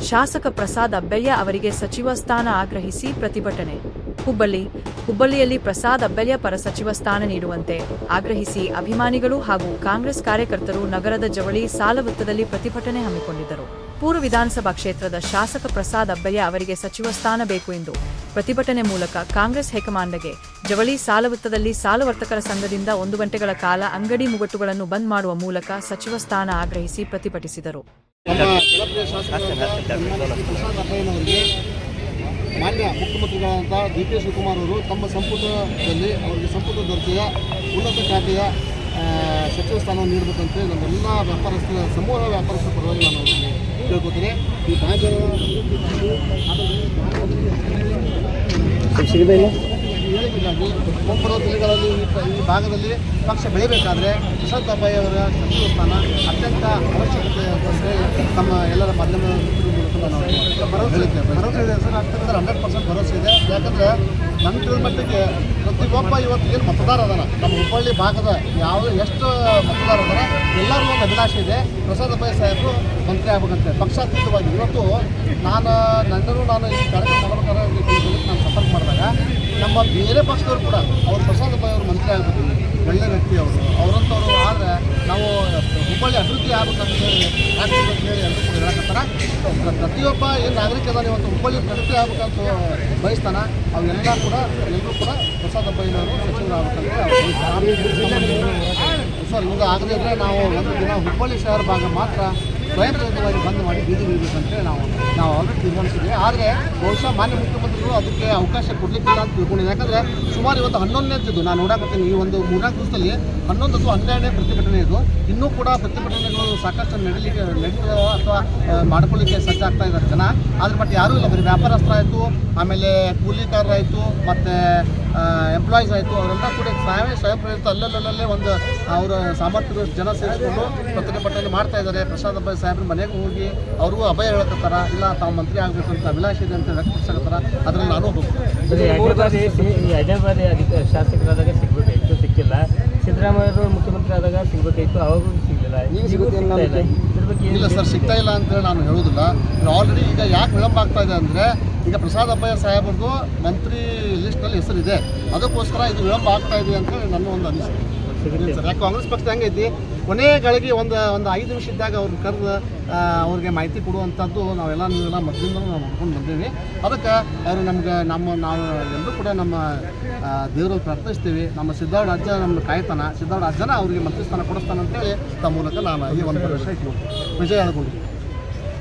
ಶಾಸಕ ಪ್ರಸಾದ್ ಅಬ್ಬಯ್ಯ ಅವರಿಗೆ ಸಚಿವ ಸ್ಥಾನ ಆಗ್ರಹಿಸಿ ಪ್ರತಿಭಟನೆ. ಹುಬ್ಬಳ್ಳಿಯಲ್ಲಿ ಪ್ರಸಾದ್ ಅಬ್ಬಯ್ಯ ಪರ ಸಚಿವ ಸ್ಥಾನ ನೀಡುವಂತೆ ಆಗ್ರಹಿಸಿ ಅಭಿಮಾನಿಗಳು ಹಾಗೂ ಕಾಂಗ್ರೆಸ್ ಕಾರ್ಯಕರ್ತರು ನಗರದ ಜವಳಿ ಸಾಲವೃತ್ತದಲ್ಲಿ ಪ್ರತಿಭಟನೆ ಹಮ್ಮಿಕೊಂಡಿದ್ದರು. ಪೂರ್ವ ವಿಧಾನಸಭಾ ಕ್ಷೇತ್ರದ ಶಾಸಕ ಪ್ರಸಾದ್ ಅಬ್ಬಯ್ಯ ಅವರಿಗೆ ಸಚಿವ ಸ್ಥಾನ ಬೇಕು ಎಂದು ಪ್ರತಿಭಟನೆ ಮೂಲಕ ಕಾಂಗ್ರೆಸ್ ಹೈಕಮಾಂಡ್ಗೆ ಜವಳಿ ಸಾಲವೃತ್ತದಲ್ಲಿ ಸಾಲವರ್ತಕರ ಸಂಘದಿಂದ 1 ಗಂಟೆಗಳ ಕಾಲ ಅಂಗಡಿ ಮುಗಟ್ಟುಗಳನ್ನು ಬಂದ್ ಮಾಡುವ ಮೂಲಕ ಸಚಿವ ಸ್ಥಾನ ಆಗ್ರಹಿಸಿ ಪ್ರತಿಭಟಿಸಿದರು. ಮಾನ್ಯ ಮುಖ್ಯಮಂತ್ರಿಗಳಾದಂಥ DK ಶಿವಕುಮಾರ್ ಅವರು ತಮ್ಮ ಸಂಪುಟದಲ್ಲಿ ಅವರಿಗೆ ಸಂಪುಟ ದರ್ಜೆಯ ಉನ್ನತ ಖಾತೆಯ ಸಚಿವ ಸ್ಥಾನವನ್ನು ನೀಡಬೇಕಂತ ನಮ್ಮೆಲ್ಲ ವ್ಯಾಪಾರಸ್ಥರ ಸಮೂಹ ವ್ಯಾಪಾರಸ್ಥರ ಪರವಾಗಿ ನಾನು ಅವರಿಗೆ ಕೇಳ್ಕೊತೀನಿ. ಈ ಹೇಳಿಕೆಗಾಗಿ ಮುಂಬರುವ ದಿನಗಳಲ್ಲಿ ಈ ಭಾಗದಲ್ಲಿ ಪಕ್ಷ ಬೆಳಿಬೇಕಾದ್ರೆ ಪ್ರಸಾದ್ ಅಬ್ಬಯ್ಯ ಅವರ ಸಚಿವ ಸ್ಥಾನ ಅತ್ಯಂತ ಅವಶ್ಯಕತೆ ತಮ್ಮ ಎಲ್ಲರ ಮಾಧ್ಯಮ ಭರವಸೆ ಇದೆ ಸರ್. 100% ಭರವಸೆ ಇದೆ. ಯಾಕಂದರೆ ನನ್ನ ತಿಳಿದ ಮಟ್ಟಿಗೆ ಪ್ರತಿಯೊಬ್ಬ ಇವತ್ತು ಏನು ಮತದಾರ ಅದಾರ ನಮ್ಮ ಹುಬ್ಬಳ್ಳಿ ಭಾಗದ ಎಷ್ಟು ಮತದಾರ ಅದಾರ ಎಲ್ಲರೂ ಒಂದು ಅಭಿಲಾಷೆ ಇದೆ. ಪ್ರಸಾದ್ ಅಬ್ಬಯ್ಯ ಸಾಹೇಬರು ಮಂತ್ರಿ ಆಗ್ಬೇಕಂತೆ ಪಕ್ಷಾತೀತವಾಗಿ. ಇವತ್ತು ನಾನು ಈ ಕಾರ್ಯಕ್ರಮ ಮಾಡಬೇಕಾದ್ರೆ ನಾನು ಸಂಪರ್ಕ ಮಾಡಿದಾಗ ನಮ್ಮ ಬೇರೆ ಪಕ್ಷದವರು ಕೂಡ ಅವರು ಪ್ರಸಾದ್ ಅಬ್ಬಯ್ಯ ಅವರು ಮಂತ್ರಿ ಆಗಬೇಕು, ಒಳ್ಳೆ ವ್ಯಕ್ತಿ ಅವರಂಥವ್ರು ಆದರೆ ನಾವು ಹುಬ್ಬಳ್ಳಿ ಅಭಿವೃದ್ಧಿ ಆಗ್ಬೇಕಂತ ಹೇಳಿ ಆಗ್ತದೆ ಅಂತ ಹೇಳಿ ಎಲ್ಲರೂ ಕೂಡ ಹೇಳಕತ್ತಾರ. ಪ್ರತಿಯೊಬ್ಬ ಏನು ನಾಗರಿಕ ಅದಾನೆ ಇವತ್ತು ಹುಬ್ಬಳ್ಳಿ ಪ್ರಗತಿ ಆಗ್ಬೇಕಂತ ಬಯಸ್ತಾನೆ. ಅವೆಲ್ಲ ಕೂಡ ಎಲ್ಲರೂ ಕೂಡ ಪ್ರಸಾದ್ ಅಬ್ಬಯ್ಯನವರು ಸಚಿವರಾಗಬೇಕಂತ ಸರ್ ಇವಾಗ ಆಗದೇ ಇದ್ದರೆ ನಾವು ಒಂದು ದಿನ ಹುಬ್ಬಳ್ಳಿ ಶಹರ ಭಾಗ ಮಾತ್ರ ಸ್ವಯಂ ಪ್ರೇರಿತವಾಗಿ ಬಂದ್ ಮಾಡಿ ಬೀದಿಗಿಳಿಬೇಕಂತೇಳಿ ನಾವು ಆಲ್ರೆಡಿ ತೀರ್ಮಾನಿಸಿದ್ವಿ. ಆದರೆ ಬಹುಶಃ ಮಾನ್ಯ ಮುಖ್ಯಮಂತ್ರಿಗಳು ಅದಕ್ಕೆ ಅವಕಾಶ ಕೊಡಲಿಕ್ಕಿಲ್ಲ ಅಂತ ತಿಳ್ಕೊಂಡಿದ್ದೆ. ಯಾಕಂದರೆ ಸುಮಾರು ಇವತ್ತು 11ನೇದ್ದು ನಾನು ನೋಡಾಕತ್ತೀನಿ. ಈ ಒಂದು 3-4 ದಿವಸದಲ್ಲಿ 11 ಅಥವಾ 12ನೇ ಪ್ರತಿಭಟನೆ ಇದು. ಇನ್ನೂ ಕೂಡ ಪ್ರತಿಭಟನೆಗಳು ಸಾಕಷ್ಟು ನಡೀತಾವ ಅಥವಾ ಮಾಡ್ಕೊಳ್ಳಿಕ್ಕೆ ಸಜ್ಜಾಗ್ತಾ ಇದ್ದಾರೆ ಜನ. ಅದ್ರ ಬಟ್ ಯಾರೂ ಇಲ್ಲ, ಬರೀ ವ್ಯಾಪಾರಸ್ಥರಾಯಿತು, ಆಮೇಲೆ ಕೂಲಿಕಾರರಾಯಿತು, ಮತ್ತು ಎಂಪ್ಲಾಯೀಸ್ ಆಯಿತು, ಅವರೆಲ್ಲ ಕೂಡ ಸ್ವಯಂ ಪ್ರೇರಿತ ಅಲ್ಲಲ್ಲೇ ಒಂದು ಅವರ ಸಾಮರ್ಥ್ಯದ ಜನ ಸೇರಿಸ್ಕೊಂಡು ಪ್ರತಿಭಟನೆ ಮಾಡ್ತಾ ಇದ್ದಾರೆ. ಪ್ರಸಾದ್ ಅಬ್ಬಯ್ಯ ಸಾಹೇಬ್ರ ಮನೆಗೆ ಹೋಗಿ ಅವ್ರಿಗೂ ಅಭಯ ಹೇಳಕತ್ತಾರ, ಇಲ್ಲ ತಾವು ಮಂತ್ರಿ ಆಗಬೇಕು ಅಂತ ಅಭಿಲಾಷೆ ಇದೆ ಅಂತ ವ್ಯಕ್ತಪಡಿಸಕತ್ತಾರ. ಅದರಲ್ಲಿ ನಾನು ಶಾಸಕರಾದಾಗ ಸಿಗಬೇಕಾಯಿತು, ಸಿಕ್ಕಿಲ್ಲ. ಸಿದ್ದರಾಮಯ್ಯವರು ಮುಖ್ಯಮಂತ್ರಿ ಆದಾಗ ಸಿಗಬೇಕಾಯಿತು, ಅವಾಗೂ ಸಿಗಲಿಲ್ಲ. ಈಗ ಸಿಗುತ್ತೆ ಇಲ್ಲ ಸರ್, ಸಿಗ್ತಾ ಇಲ್ಲ ಅಂತೇಳಿ ನಾನು ಹೇಳೋದಿಲ್ಲ. ಆಲ್ರೆಡಿ ಈಗ ಯಾಕೆ ವಿಳಂಬ ಆಗ್ತಾ ಇದೆ ಅಂದರೆ ಈಗ ಪ್ರಸಾದ್ ಅಬ್ಬಯ್ಯ ಸಾಹೇಬ್ರದ್ದು ಮಂತ್ರಿ ಲಿಸ್ಟ್ನಲ್ಲಿ ಹೆಸರಿದೆ, ಅದಕ್ಕೋಸ್ಕರ ಇದು ವಿಳಂಬ ಆಗ್ತಾ ಇದೆ ಅಂತೇಳಿ ನನ್ನ ಒಂದು ಅನಿಸಿಕೆ ಸರ್. ಯಾಕೆ ಕಾಂಗ್ರೆಸ್ ಪಕ್ಷದ ಹೆಂಗೈತಿ, ಕೊನೆಗಳಿಗೆ ಒಂದು 5 ನಿಮಿಷ ಇದ್ದಾಗ ಅವ್ರನ್ನ ಕರೆದು ಅವ್ರಿಗೆ ಮಾಹಿತಿ ಕೊಡುವಂಥದ್ದು ನೀವೆಲ್ಲ ಮೊದಲಿಂದ ನಾವು ಮಾಡ್ಕೊಂಡು ಬಂದೀವಿ. ಅದಕ್ಕೆ ಅವರು ನಾವು ಎಲ್ಲರೂ ಕೂಡ ನಮ್ಮ ದೇವರಲ್ಲಿ ಪ್ರಾರ್ಥಿಸ್ತೀವಿ. ನಮ್ಮ ಸಿದ್ದಾರ್ಥ ಅಜ್ಜ ನಮ್ಮನ್ನು ಕಾಯ್ತಾನ, ಸಿದ್ದಾರ್ಥ ಅಜ್ಜನ ಅವರಿಗೆ ಮಂತ್ರಿ ಸ್ಥಾನ ಕೊಡಿಸ್ತಾನೆ ಅಂತೇಳಿ ತಮ್ಮ ಮೂಲಕ ನಾನು ಈ ಒಂದು ವಿಷಯ ವಿಜಯ ಹೇಳ್ಕೊಂಡಿದ್ದೀನಿ.